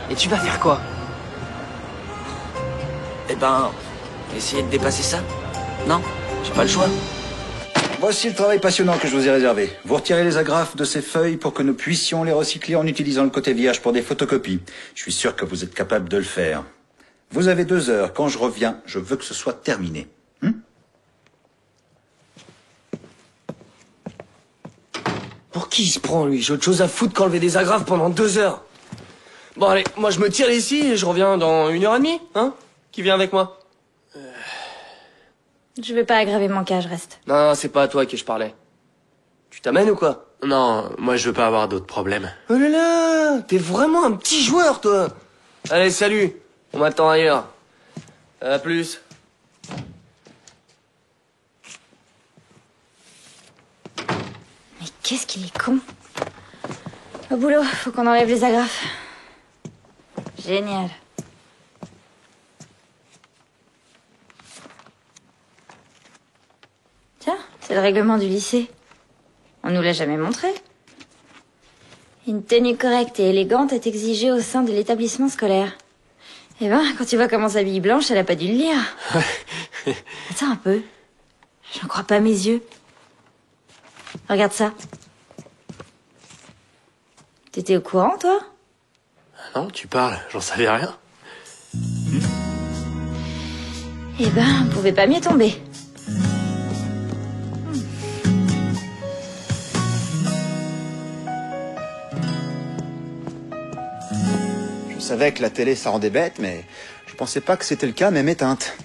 Et tu vas faire quoi? Eh ben, essayer de dépasser ça. Non, j'ai pas le choix. Voici le travail passionnant que je vous ai réservé. Vous retirez les agrafes de ces feuilles pour que nous puissions les recycler en utilisant le côté vierge pour des photocopies. Je suis sûr que vous êtes capable de le faire. Vous avez 2 heures. Quand je reviens, je veux que ce soit terminé. Pour qui il se prend, lui? J'ai autre chose à foutre qu'enlever des agrafes pendant 2 heures. Bon, allez, moi je me tire ici et je reviens dans 1h30, hein? Qui vient avec moi? Je vais pas aggraver mon cas, je reste. Non, c'est pas à toi que je parlais. Tu t'amènes ou quoi? Non, moi je veux pas avoir d'autres problèmes. Oh là là, t'es vraiment un petit joueur, toi. Allez, salut. On m'attend ailleurs. À plus. Mais qu'est-ce qu'il est con. Au boulot, faut qu'on enlève les agrafes. Génial. Tiens, c'est le règlement du lycée. On nous l'a jamais montré. Une tenue correcte et élégante est exigée au sein de l'établissement scolaire. Eh ben, quand tu vois comment s'habille Blanche, elle a pas dû le lire. Attends un peu. J'en crois pas mes yeux. Regarde ça. T'étais au courant, toi? Non, tu parles, j'en savais rien. Eh ben, on pouvait pas mieux tomber. Je savais que la télé, ça rendait bête, mais je pensais pas que c'était le cas, même éteinte.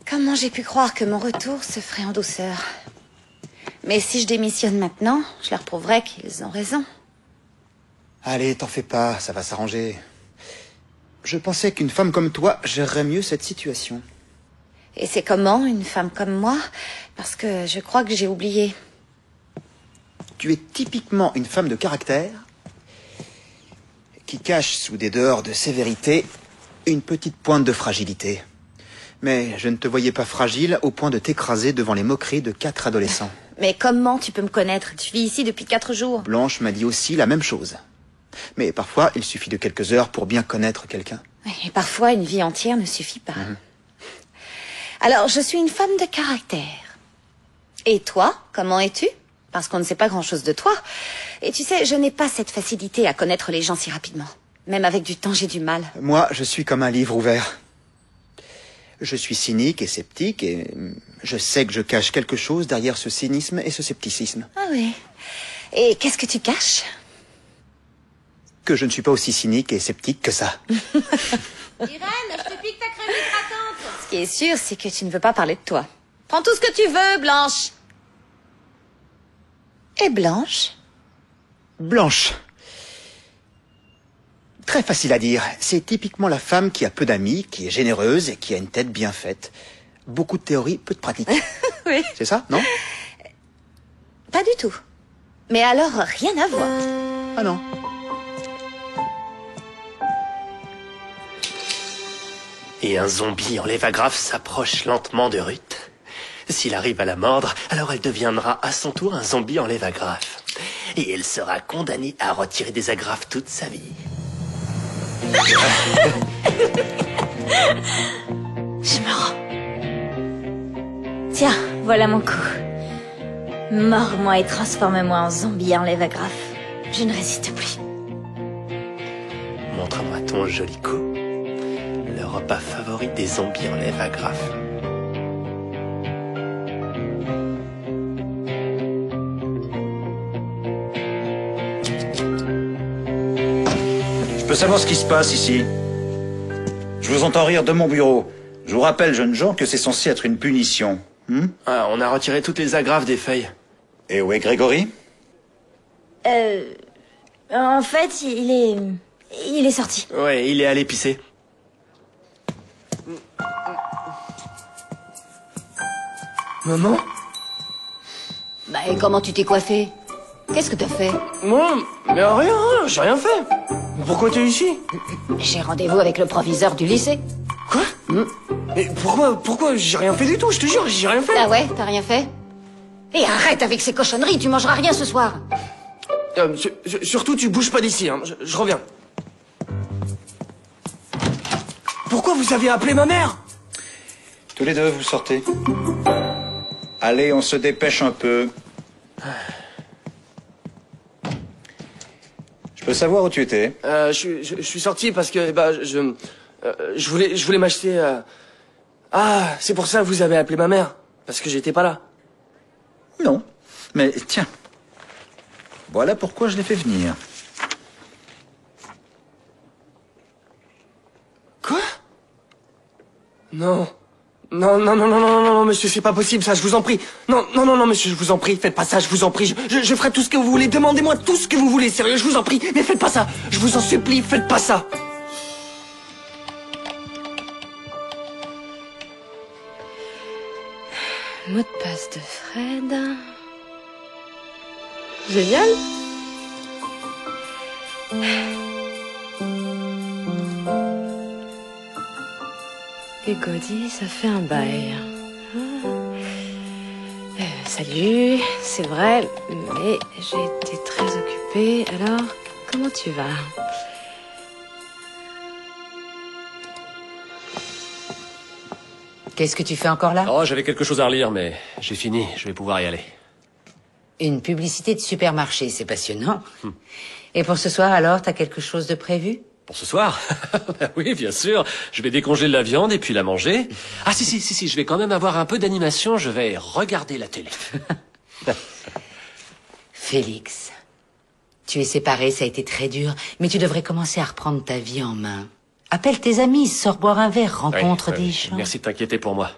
Comment j'ai pu croire que mon retour se ferait en douceur? Mais si je démissionne maintenant, je leur prouverai qu'ils ont raison. Allez, t'en fais pas, ça va s'arranger. Je pensais qu'une femme comme toi gérerait mieux cette situation. Et c'est comment, une femme comme moi? Parce que je crois que j'ai oublié. Tu es typiquement une femme de caractère qui cache sous des dehors de sévérité une petite pointe de fragilité. Mais je ne te voyais pas fragile au point de t'écraser devant les moqueries de 4 adolescents. Mais comment tu peux me connaître? Tu vis ici depuis 4 jours. Blanche m'a dit aussi la même chose. Mais parfois, il suffit de quelques heures pour bien connaître quelqu'un. Et parfois, une vie entière ne suffit pas. Alors, je suis une femme de caractère. Et toi, comment es-tu? Parce qu'on ne sait pas grand-chose de toi. Et tu sais, je n'ai pas cette facilité à connaître les gens si rapidement. Même avec du temps, j'ai du mal. Moi, je suis comme un livre ouvert. Je suis cynique et sceptique et je sais que je cache quelque chose derrière ce cynisme et ce scepticisme. Ah oui. Et qu'est-ce que tu caches? Que je ne suis pas aussi cynique et sceptique que ça. Irène, je te pique ta crème hydratante. Ce qui est sûr, c'est que tu ne veux pas parler de toi. Prends tout ce que tu veux, Blanche. Et Blanche? Blanche. Très facile à dire. C'est typiquement la femme qui a peu d'amis, qui est généreuse et qui a une tête bien faite. Beaucoup de théorie, peu de pratique. Oui. C'est ça, non? Pas du tout. Mais alors, rien à voir. Ah non. Et un zombie en lévagraphe s'approche lentement de Ruth. S'il arrive à la mordre, alors elle deviendra à son tour un zombie en lévagraphe. Et elle sera condamnée à retirer des agrafes toute sa vie. Je me rends. Tiens, voilà mon coup. Mords-moi et transforme-moi en zombie en lévagraphe. Je ne résiste plus. Montre-moi ton joli coup. Le repas favori des zombies en lévagraphe. Je peux savoir ce qui se passe ici? Je vous entends rire de mon bureau. Je vous rappelle, jeunes gens, que c'est censé être une punition. Ah, on a retiré toutes les agrafes des feuilles. Et où est Grégory? En fait, il est sorti. Ouais, il est allé pisser. Maman? Bah, et comment tu t'es coiffé? Qu'est-ce que t'as fait? Moi? Mais rien, j'ai rien fait. Pourquoi t'es ici? J'ai rendez-vous avec le proviseur du lycée. Quoi? Mais pourquoi j'ai rien fait du tout, je te jure, j'ai rien fait. Ah ouais, t'as rien fait? Et arrête avec ces cochonneries, tu mangeras rien ce soir. Surtout, tu bouges pas d'ici, hein. Je reviens. Pourquoi vous avez appelé ma mère? Tous les deux, vous sortez. Allez, on se dépêche un peu. Je peux savoir où tu étais? Je suis sorti parce que je voulais m'acheter. Ah, c'est pour ça que vous avez appelé ma mère, parce que j'étais pas là. Non, mais tiens. Voilà pourquoi je l'ai fait venir. Quoi? Non. Non, monsieur, c'est pas possible, ça, je vous en prie. Non, monsieur, je vous en prie, faites pas ça, je vous en prie. Je ferai tout ce que vous voulez, demandez-moi tout ce que vous voulez, sérieux, je vous en prie. Mais faites pas ça, je vous en supplie, faites pas ça. Mot de passe de Fred. Génial. Et Gaudi, ça fait un bail. Salut, c'est vrai, mais j'ai été très occupée. Alors, comment tu vas? Qu'est-ce que tu fais encore là? Oh, j'avais quelque chose à relire, mais j'ai fini, je vais pouvoir y aller. Une publicité de supermarché, c'est passionnant. Et pour ce soir alors, t'as quelque chose de prévu? Pour ce soir? Oui, bien sûr. Je vais décongeler la viande et puis la manger. Ah si, je vais quand même avoir un peu d'animation, je vais regarder la télé. Félix, tu es séparé, ça a été très dur, mais tu devrais commencer à reprendre ta vie en main. Appelle tes amis, sors boire un verre, rencontre des gens. Merci de t'inquiéter pour moi.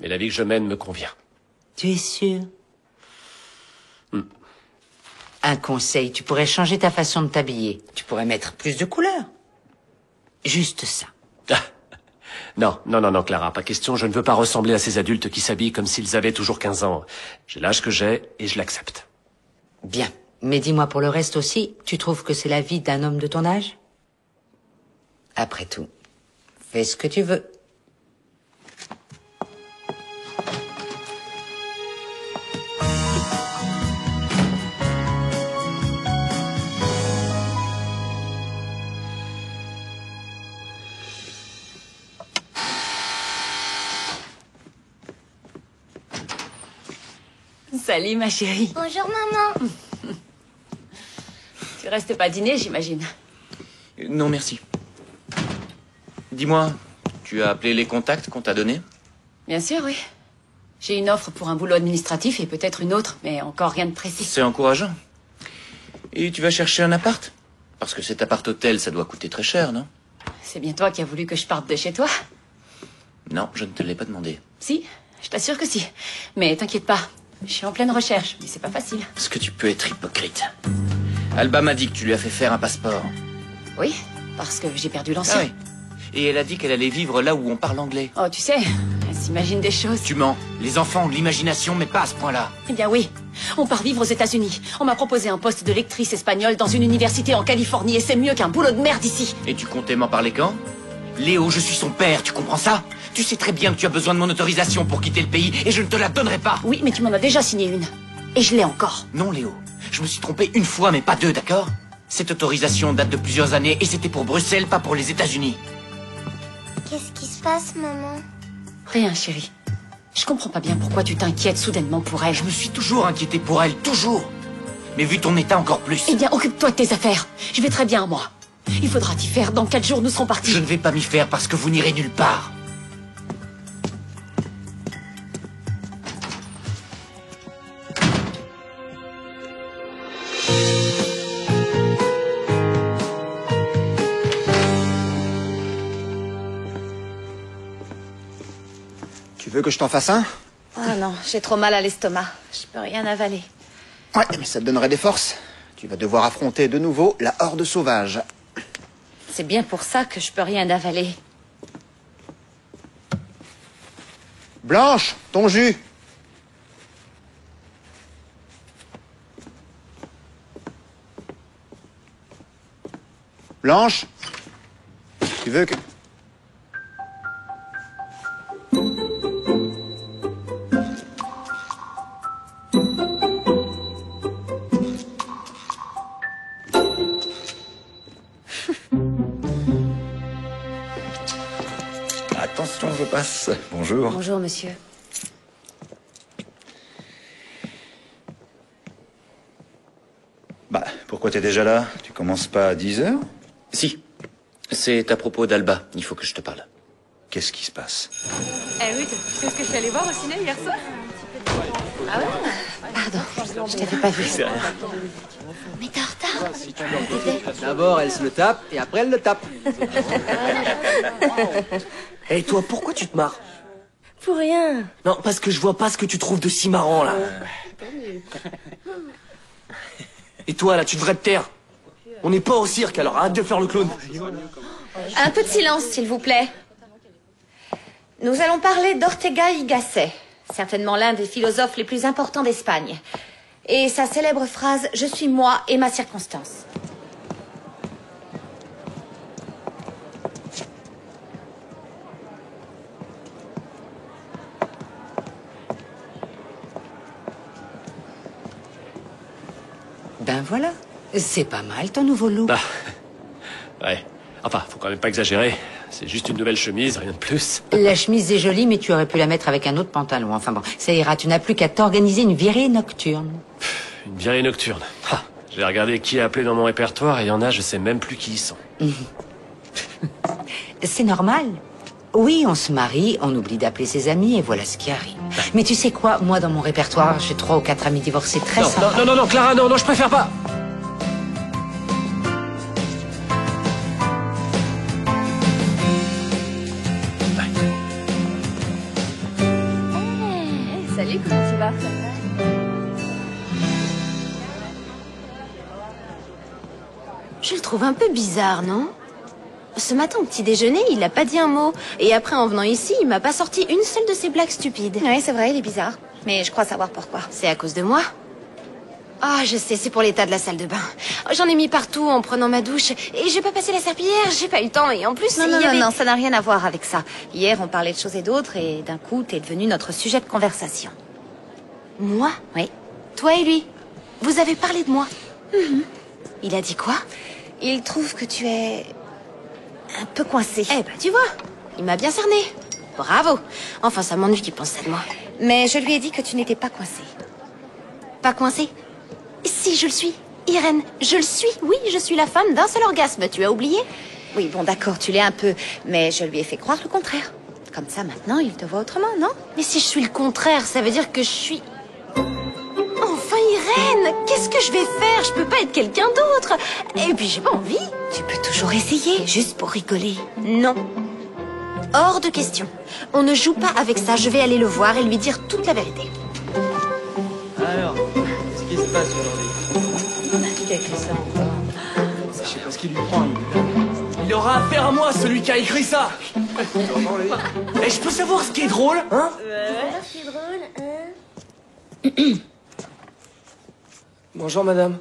Mais la vie que je mène me convient. Tu es sûr? Un conseil, tu pourrais changer ta façon de t'habiller. Tu pourrais mettre plus de couleurs. Juste ça. Non, Clara, pas question. Je ne veux pas ressembler à ces adultes qui s'habillent comme s'ils avaient toujours 15 ans. J'ai l'âge que j'ai et je l'accepte. Bien. Mais dis-moi pour le reste aussi, tu trouves que c'est la vie d'un homme de ton âge? Après tout, fais ce que tu veux. Salut, ma chérie. Bonjour, maman. Tu restes pas dîner, j'imagine. Non, merci. Dis-moi, tu as appelé les contacts qu'on t'a donnés? Bien sûr, oui. J'ai une offre pour un boulot administratif et peut-être une autre, mais encore rien de précis. C'est encourageant. Et tu vas chercher un appart? Parce que cet appart-hôtel, ça doit coûter très cher, non? C'est bien toi qui as voulu que je parte de chez toi? Non, je ne te l'ai pas demandé. Si, je t'assure que si. Mais t'inquiète pas, je suis en pleine recherche, mais c'est pas facile. Parce que tu peux être hypocrite. Alba m'a dit que tu lui as fait faire un passeport. Oui, parce que j'ai perdu l'ancien. Ah oui. Et elle a dit qu'elle allait vivre là où on parle anglais. Oh, tu sais, elle s'imagine des choses. Tu mens. Les enfants ont de l'imagination, mais pas à ce point-là. Eh bien oui, on part vivre aux États-Unis. On m'a proposé un poste de lectrice espagnole dans une université en Californie et c'est mieux qu'un boulot de merde ici. Et tu comptais m'en parler quand? Léo, je suis son père, tu comprends ça? Tu sais très bien que tu as besoin de mon autorisation pour quitter le pays et je ne te la donnerai pas. Oui, mais tu m'en as déjà signé une. Et je l'ai encore. Non, Léo. Je me suis trompé une fois, mais pas deux, d'accord? Cette autorisation date de plusieurs années et c'était pour Bruxelles, pas pour les États-Unis. Qu'est-ce qui se passe, maman? Rien, chérie. Je comprends pas bien pourquoi tu t'inquiètes soudainement pour elle. Je me suis toujours inquiété pour elle, toujours. Mais vu ton état, encore plus. Eh bien, occupe-toi de tes affaires. Je vais très bien, moi. Il faudra t'y faire. Dans 4 jours, nous serons partis. Je ne vais pas m'y faire parce que vous n'irez nulle part. Tu veux que je t'en fasse un? Ah non, j'ai trop mal à l'estomac. Je peux rien avaler. Ouais, mais ça te donnerait des forces. Tu vas devoir affronter de nouveau la horde sauvage. C'est bien pour ça que je peux rien avaler. Blanche, ton jus. Blanche, tu veux que... Attention, je passe. Bonjour. Bonjour, monsieur. Bah, pourquoi t'es déjà là? Tu commences pas à 10h? Si. C'est à propos d'Alba. Il faut que je te parle. Qu'est-ce qui se passe? Eh Ruth, tu sais ce que je suis allée voir au ciné hier soir? Ah ouais? Pardon, je t'avais pas vu. C'est rien. Mais t'es en retard. D'abord, elle se le tape, et après, elle le tape. Et toi, pourquoi tu te marres? Pour rien. Non, parce que je vois pas ce que tu trouves de si marrant, là. Et toi, là, tu devrais te taire. On n'est pas au cirque, alors arrête de faire le clown. Un peu de silence, s'il vous plaît. Nous allons parler d'Ortega y Gasset, certainement l'un des philosophes les plus importants d'Espagne. Et sa célèbre phrase « Je suis moi et ma circonstance ». Ben voilà, c'est pas mal ton nouveau look. Bah, ouais. Enfin, faut quand même pas exagérer. C'est juste une nouvelle chemise, rien de plus. La chemise est jolie, mais tu aurais pu la mettre avec un autre pantalon. Enfin bon, ça ira, tu n'as plus qu'à t'organiser une virée nocturne. Une virée nocturne. Ah, j'ai regardé qui a appelé dans mon répertoire et il y en a, je sais même plus qui ils sont. C'est normal. Oui, on se marie, on oublie d'appeler ses amis et voilà ce qui arrive. Mais tu sais quoi, moi dans mon répertoire, j'ai 3 ou 4 amis divorcés très sympas. Non, Clara, non, je préfère pas. Salut, comment tu vas? Je le trouve un peu bizarre, non? Ce matin au petit déjeuner, il a pas dit un mot. Et après, en venant ici, il m'a pas sorti une seule de ses blagues stupides. Oui, c'est vrai, il est bizarre. Mais je crois savoir pourquoi. C'est à cause de moi? Ah, je sais, c'est pour l'état de la salle de bain. J'en ai mis partout en prenant ma douche. Et j'ai pas passé la serpillière, j'ai pas eu le temps. Et en plus, Non, ça n'a rien à voir avec ça. Hier, on parlait de choses et d'autres, et d'un coup, t'es devenu notre sujet de conversation. Moi? Oui. Toi et lui? Vous avez parlé de moi? Il a dit quoi? Il trouve que tu es... un peu coincée. Eh ben, tu vois, il m'a bien cerné. Bravo. Enfin, ça m'ennuie qu'il pense ça de moi. Mais je lui ai dit que tu n'étais pas coincée. Pas coincée? Si, je le suis. Irène, je le suis. Oui, je suis la femme d'un seul orgasme. Tu as oublié? Oui, bon, d'accord, tu l'es un peu. Mais je lui ai fait croire le contraire. Comme ça, maintenant, il te voit autrement, non? Mais si je suis le contraire, ça veut dire que je suis... Enfin, Irène, qu'est-ce que je vais faire? Je peux pas être quelqu'un d'autre. Et puis, j'ai pas envie. Tu peux toujours essayer, juste pour rigoler. Non. Hors de question. On ne joue pas avec ça. Je vais aller le voir et lui dire toute la vérité. Alors, qu'est-ce qui se passe aujourd'hui? Qui a écrit ça encore? Je sais pas ce qu'il lui prend. Il aura affaire à moi, celui qui a écrit ça. Et je peux savoir ce qui est drôle, hein? Ce qui est drôle, hein? Bonjour, madame.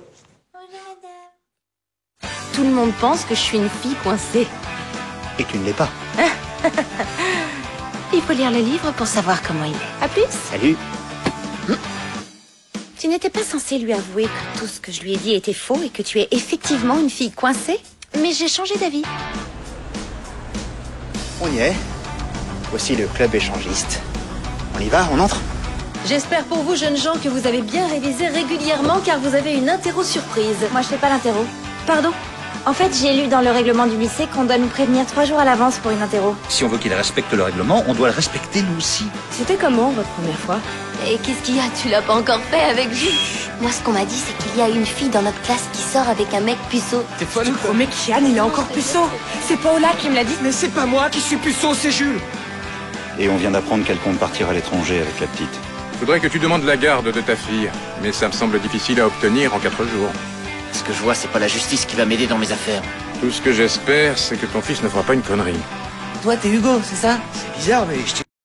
Tout le monde pense que je suis une fille coincée. Et tu ne l'es pas. Il faut lire le livre pour savoir comment il est. À plus. Salut. Tu n'étais pas censé lui avouer que tout ce que je lui ai dit était faux et que tu es effectivement une fille coincée? Mais j'ai changé d'avis. On y est. Voici le club échangiste. On y va, on entre? J'espère pour vous, jeunes gens, que vous avez bien révisé régulièrement car vous avez une interro surprise. Moi, je fais pas l'interro. Pardon? En fait, j'ai lu dans le règlement du lycée qu'on doit nous prévenir 3 jours à l'avance pour une interro. Si on veut qu'il respecte le règlement, on doit le respecter nous aussi. C'était comment votre première fois? Et qu'est-ce qu'il y a? Tu l'as pas encore fait avec Jules? Moi, ce qu'on m'a dit, c'est qu'il y a une fille dans notre classe qui sort avec un mec puceau. T'es folle? Tu promets qu'Yann, il est encore puceau? C'est Paola qui me l'a dit. Mais c'est pas moi qui suis puceau, c'est Jules. Et on vient d'apprendre qu'elle compte partir à l'étranger avec la petite. Faudrait que tu demandes la garde de ta fille. Mais ça me semble difficile à obtenir en 4 jours. Ce que je vois, c'est pas la justice qui va m'aider dans mes affaires. Tout ce que j'espère, c'est que ton fils ne fera pas une connerie. Toi, t'es Hugo, c'est ça? C'est bizarre, mais je t'ai